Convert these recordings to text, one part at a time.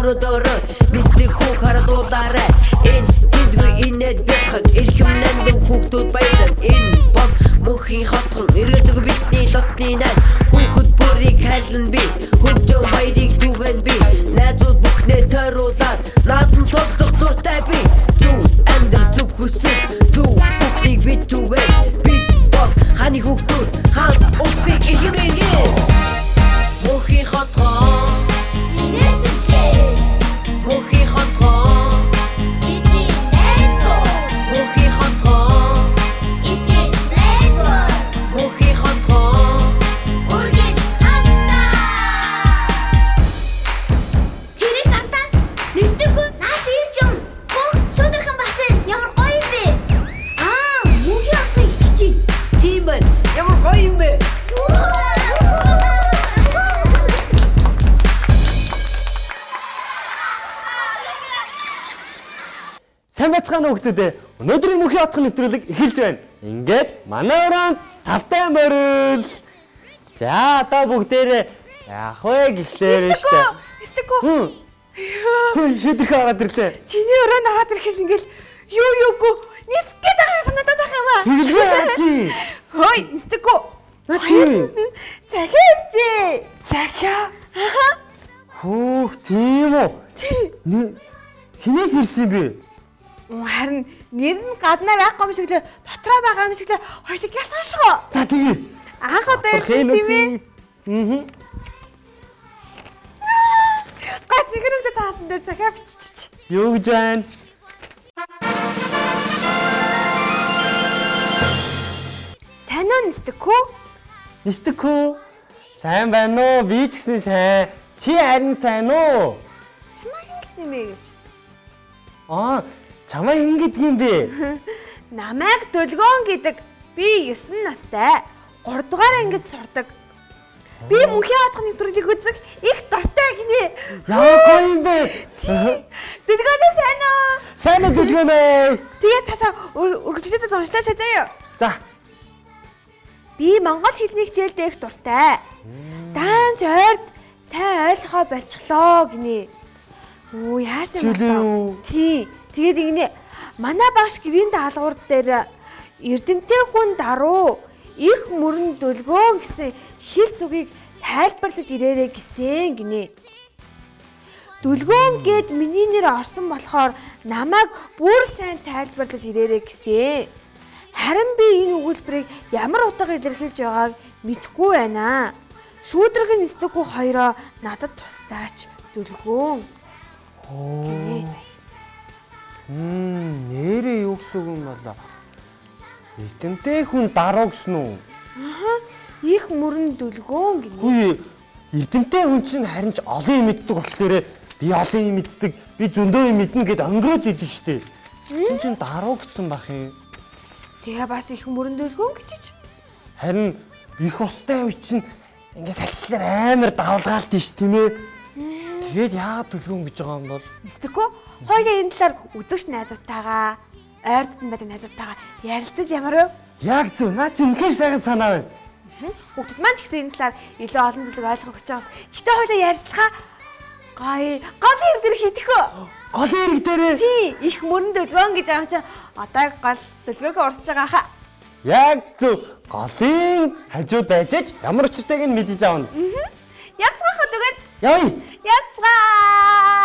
өрөөдөрөө мистик хүүг харадуулаарай энд тэндгүй инээд бэлхэж эрхэмнэнд хүүхдүүд баялан энэ бол мөнхийн хотхон эргэлдэг бидний дотны найз хүүхэд бүрийг хайлан би хөгжөө баярыг түгэн би найзууд бүхнээ тойруулаад наадан тоглох дуртай би зүв амьдрал зүв хүсэл зүв бүхнийг бид түгэн бид бол ханы хүүхдүүд хаан улсыг ихэмээгээ мөнхийн хотхон мөнхийн хотхон бидний найзууд мөнхийн хотхон итгэж найзууд мөнхийн хотхон үргэж хамтдаа тэрийг хатаа нэстэггүй нааш ирж юм бүх шудархан басан ямар гоё юм бэ мөнхийн хотыг итгэж тийм байна ямар гоё юм бэ Сайн байцгаана уу хүмүүстээ. Өнөөдрийн мөнхийн хотхон нэвтрүүлэг эхэлж байна. Ингээд манай уран тавтай морил. За одоо бүгдээрээ яах вэ гэхлээр штэ. Нэстэггүй. Шийдэх хараад ирлээ. Чиний өрөөнд хараад ирэхэл ингээл юугүй нисгээд байгаа санагдаад байх юм аа. Тэгэлгүй яаtii. Хөөе, нэстэггүй. Начи. Захиа иржээ. Захиа. Хөөх тийм үү. Хинээс ирсэн бэ? Харин нэр нь гаднаа байхгүй юм шиг лээ, дотроо байгаа юм шиг лээ. Хоёулаа ясан шоо. За тэгээ. Анх удаа ирсэн тийм ээ. Гац ихэнхдээ цаасан дээр захиа биччих. Юу гэж байна? Сайн уу нэстэггүй? Нэстэггүй. Сайн байна уу? Би ч гэсэн сайн. Чи харин сайн уу? Чамаа ингэ юм бэ гэж. Чамаа хэн гэдэг юм бэ? Намайг Дөлгөөн гэдэг. Би 9 настай. 3 дугаар ангид сурдаг. Би мөнхийн хотхон нэвтрүүлгийг үзэх их дуртай гинэ. Яа гоё юм бэ? Дөлгөөнөө сайн уу? Сайн уу Дөлгөөнөө? Тэгээ цаашаа үргэлжлүүлээд уншлаач заяа. За. Би монгол хэлний хичээлдээ их дуртай. Даанч ойрд сайн ойлгохоо болчихлоо гинэ. Оо яасан юм бэ? Тий. Тэгээд ингэнэ. Манай багш гэрийн даалгавар дээр эрдэмтэй хүн даруу их мөрөн Дөлгөөн гэсэн хэл зүгийг тайлбарлаж ирээрэй гэсэн гинэ. Дөлгөөн гэд миний нэр орсон болохоор намайг бүр сайн тайлбарлаж ирээрэй гэсэн. Харин би энэ өгүүлбэрийг ямар утга илэрхийлж байгааг мэдэхгүй байна. Шүүдрэг нэстэггүй хоёроо надад тустаач Дөлгөөн. Нэрээ юу гэсэн юм болоо? Эрдэмтэй хүн даруу гэсэн үү? Их мөрөн Дөлгөөн гинэ. Хөөе, эрдэмтэй хүн чинь харин ч олон юм мэддэг болохоор би олон юм мэддэг, би зөндөө юм мэднэ гэд өнгөрөөд идэв штэ. Чин чин даруу гэсэн бах юм. Тэгээ бас их мөрөн Дөлгөөн гэж. Харин их устай үе чинь ингээд салхилаар амар давлгаалт тийш тийм ээ. Тэгээд яагаад Дөлгөөн гэж байгаа юм бол? Нэстэггүй. Хоёулаа энэ талаар үзэгч найзуудтайгаа, ойрдтон байдаг найзуудтайгаа ярилцаж ямар вэ? Яг зөв. Наа чи үнэхээр сайхан санаа байна. Хүүхдүүд маань ч гэсэн энэ талаар илүү олон зүйлийг ойлгох гэж байгаас. Гэтэ хоёулаа ярилцлахаа гол хэрэг дээр хийдэгхөө. Гол хэрэг дээрээ. Тий, их мөрөн Дөлгөөн гэж байгаа чинь одоо гол Дөлгөөгөө урсж байгаа хаа. Яг зөв. Голын хажууд байжж ямар учиртайг нь мэдэж аавна. Яцгаах үгээр. Яа. Яцгаая.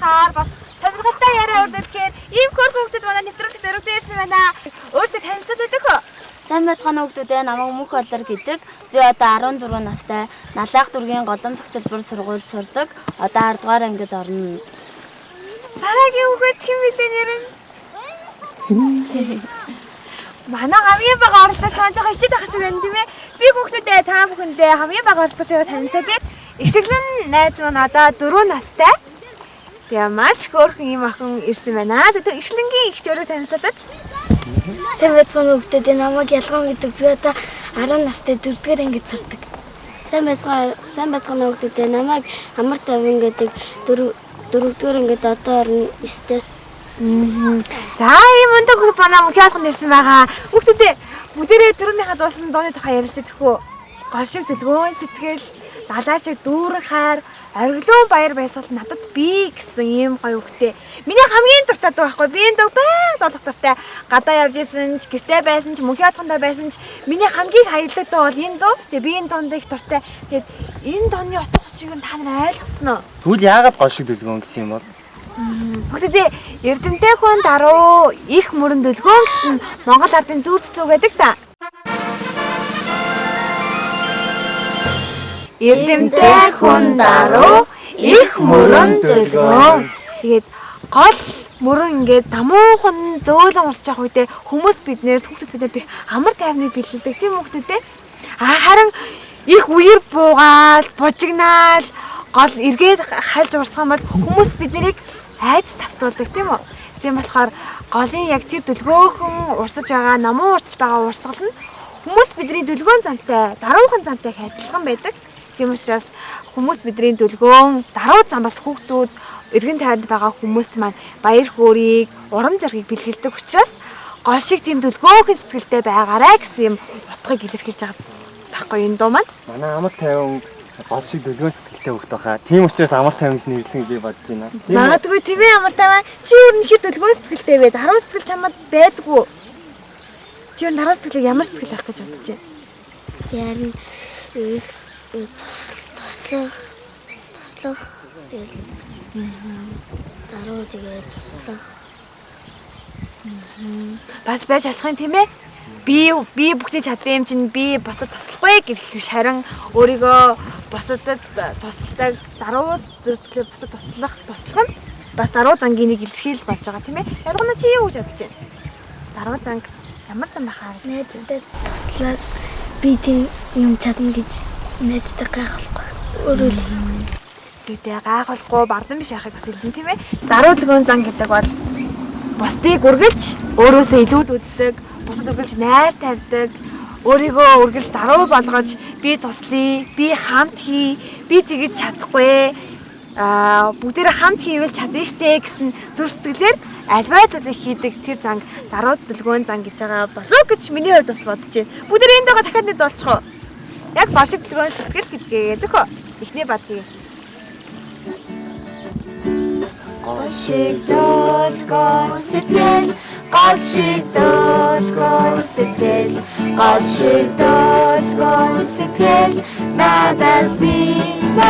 уулзахаар бас сонирхолтой яриа өрнүүлэхээр ийм хөрхөөгдөд манай нэвтрүүлэгт өргөдөө ирсэн байна. Өөртөө танилцуулдаг хөө. Сайн байцгаана хүүхдүүдээ намайг Мөнх Болор гэдэг. Би одоо 14 настай. Налаах дүүргийн голом зохицолбор сургуульд сурдаг. Одоо 10 дугаар ангид орно. Дараагийн хүүхэд хэн билээ нэрэн? Манай хамгийн бага оролцогч маань жоохон хичээд байх шиг байна тийм ээ. Би хүүхдүүдээ та бүхэндээ хамгийн бага оролцогчоо танилцуулъя. Ишгэлэн найз маань одоо 4 настай. Тэгээ маш хөөрхөн юм охин ирсэн байна. Тэгээ Ишгэлэнгийн их чөрөө танилцуулаач. Сайн байцгаана хүүхдүүдээ намайг Ялгаан гэдэг. Би одоо 10 настай 4-р ангид сурдаг. Сайн байцгаана хүүхдүүдээ намайг Амар Тавин гэдэг 4-р ангид одоо орно 9-тэй. За ийм өндөр хүүхд манай мөхөөрхөн ирсэн байгаа. Хүүхдүүдээ бүгдээрээ төрөмийнхаа дуусан дууны тухай ярилцдаг хөө. Гол шиг дэлгөөн сэтгэл, далай шиг дүүрэн хайр, оргилуун баяр баясгал надад би гэсэн ийм гоё хүүхдээ. Миний хамгийн дуртай дуу байхгүй. Би энэ дуу байнга доолох дуртай. Гадаа явж исэн ч, гэртээ байсан ч, мөнхөөрхөндөө байсан ч миний хамгийн хаягддаг дуу бол энэ дуу. Тэгээ би энэ дуунд их дуртай. Тэгээд энэ дууны утга учирыг та нар ойлгосноо? Тэгвэл яагаад гол шиг дэлгөөн гэсэн юм бол? Хүүхдүүдээ Эрдэмтэй хүн даруу их мөрөн дэлгөөн гэсэн Монгол ардын зүрх цэцүү гэдэг та. Эрдэмтэй хүн даруу их мөрөн дэлгөөн. Тэгээд гол мөрөн ингээд дамуухан зөөлөн урсж явах үедээ хүмүүс хүүхдүүд биднэрт их амар тайвныг бэлэлдэг тийм хүүхдүүдээ. Харин их үер буугаал, бужигнаал гол эргээд хальж урсгах юм бол хүмүүс биднийг айц тавтуулдаг тийм үү. Тийм болохоор голын яг тэр дүлгөөхөн урсаж байгаа, намуу урсаж байгаа урсгал нь хүмүүс бидний дүлгөөн зантай, даруухан зантай адилхан байдаг. Тийм учраас хүмүүс бидний дүлгөөн, даруу замбас хүүхдүүд, эргэн тойронд байгаа хүмүүст маань баяр хөөргийг, урам зориг бэлгэлдэг учраас гол шиг тийм дүлгөөхөн сэтгэлтэй байгаарай гэсэн юм утгыг илэрхийлж байгаа байхгүй энэ дуу маань. Манай Амар Тавин гол шиг дүлгөөн сэтгэлтэй хөхт байхаа. Тийм учраас Амар Тавин гэж нэрлсэн би бодож байна. Магадгүй тийм ээ Амар Тавин. Чи өөрөнхийдөө дүлгөөн сэтгэлтэй вэ? Даруй сэтгэл чамд байдгүй. Чи өөр даруй сэтгэлийг ямар сэтгэл авах гэж бодож байна? Ярин их туслах тэгэл даруу тэгээ туслах. Бас байж болох юм тийм ээ? Би бүгдийг чадсан юм чинь би бусдад туслахгүй гэх шарин өөрийгөө бусдад тусалдаг даруус зүрсгэлээ бусдад туслах нь бас даруу зангийн нэг илэрхийлэл болж байгаа тийм ээ. Ялгана чи юу гэж бодож байна? Даруу занг ямар зам байхаа гэж Найзтай туслаад би тийм юм чадна гэж найзтай гайхахгүй. Өөрөө зүйтэй гайхуулахгүй бардам биш яхахыг бас хэлнэ тийм ээ. Даруу дэлгөөн зан гэдэг бол бусдыг үргэлж өөрөөсөө илүүд үздэг, бусдад үргэлж найр тавьдаг, өөрийгөө үргэлж даруу болгож би туслая, би хамт хий, би тэгэж чадахгүй, бүгдээрээ хамт хийвэл чадна штэ гэсэн зүрх сэтгэлээр альваа зүйлийг хийдэг тэр занг даруу дэлгөөн зан гэж байгаа болов гэж миний хувьд бас бодож байна. Бүгдээрээ энэ дэгаа дахиад нэг дуулчих уу? Яг гол шиг дэлгөөн сэтгэл гэдгээ дөхөө. Эхний бадгийг гол шиг дэлгөөн сэтгэл, гол шиг дэлгөөн сэтгэл, гол шиг дэлгөөн сэтгэл надад би на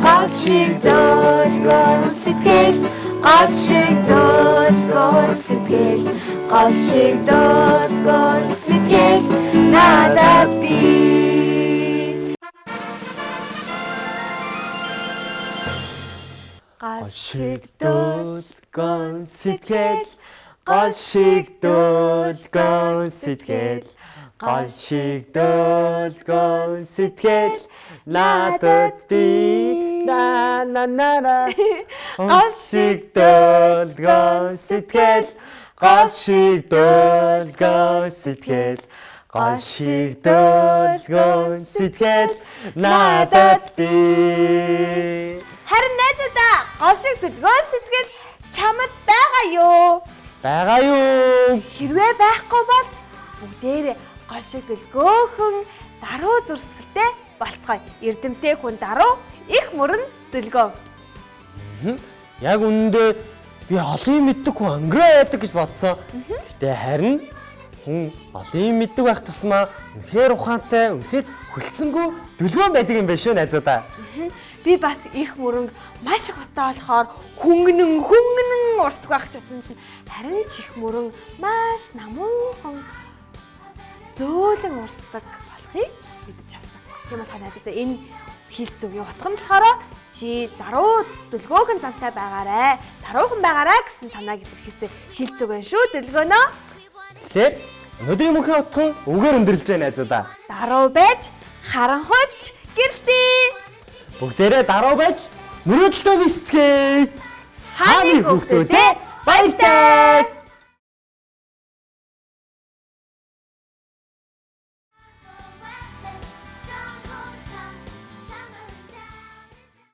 гол шиг дэлгөөн сэтгэл, гол шиг дэлгөөн сэтгэл, гол шиг дэлгөөн сэтгэл надад би. Гол шиг дэлгөөн сэтгэл, гол шиг дэлгөөн сэтгэл, гол шиг дэлгөөн сэтгэл надад би на гол шиг дэлгөөн сэтгэл, гол шиг дэлгөөн сэтгэл, гол шиг дэлгөөн сэтгэл надад би. Харин найзуудаа гол шиг дэлгөөн сэтгэл чамд байгаа юу? Байгаа юу? Хэрвээ байхгүй бол бүгдээрээ гол шиг дэлгөөхөн даруу зүрх сэтгэлтэй болцгоё. Эрдэмтэй хүн даруу их мөрөн дэлгөөн. Яг үнэндээ би олон юм мэддэг хүн өнгөрөө байдаг гэж бодсон. Гэтэ харин хүн олон юм мэддэг байх тусмаа үнэхээр ухаантай, үнэхээр хөлтсөнгөө дүлгөөн байдаг юм байна шүү найзуудаа. Би бас их мөрөнгө маш их устай болохоор хөнгөнөн урсдаг байх ч утсан чинь харин ч их мөрөнгө маш намуухан зөөлөн урсдаг болохыг мэдэж авсан. Тийм болохоор найзуудаа энэ хилцүүгийн утга нь болохоор чи даруу дүлгөөхөн зантай байгаарэ, даруухан байгаарэ гэсэн санааг илэрхийлсэн хилцүүг байна шүү дүлгөөнөө. Тэгэхээр өнөөдрийн мөнхийн утга нь үгээр өндөрлж байна найзуудаа. Даруу байж харанхуйч гэртээ. Бүгдээрээ даруу байж мөрөөдөлтөө нисцгээе. Хааны хүүхдүүдээ баяртай.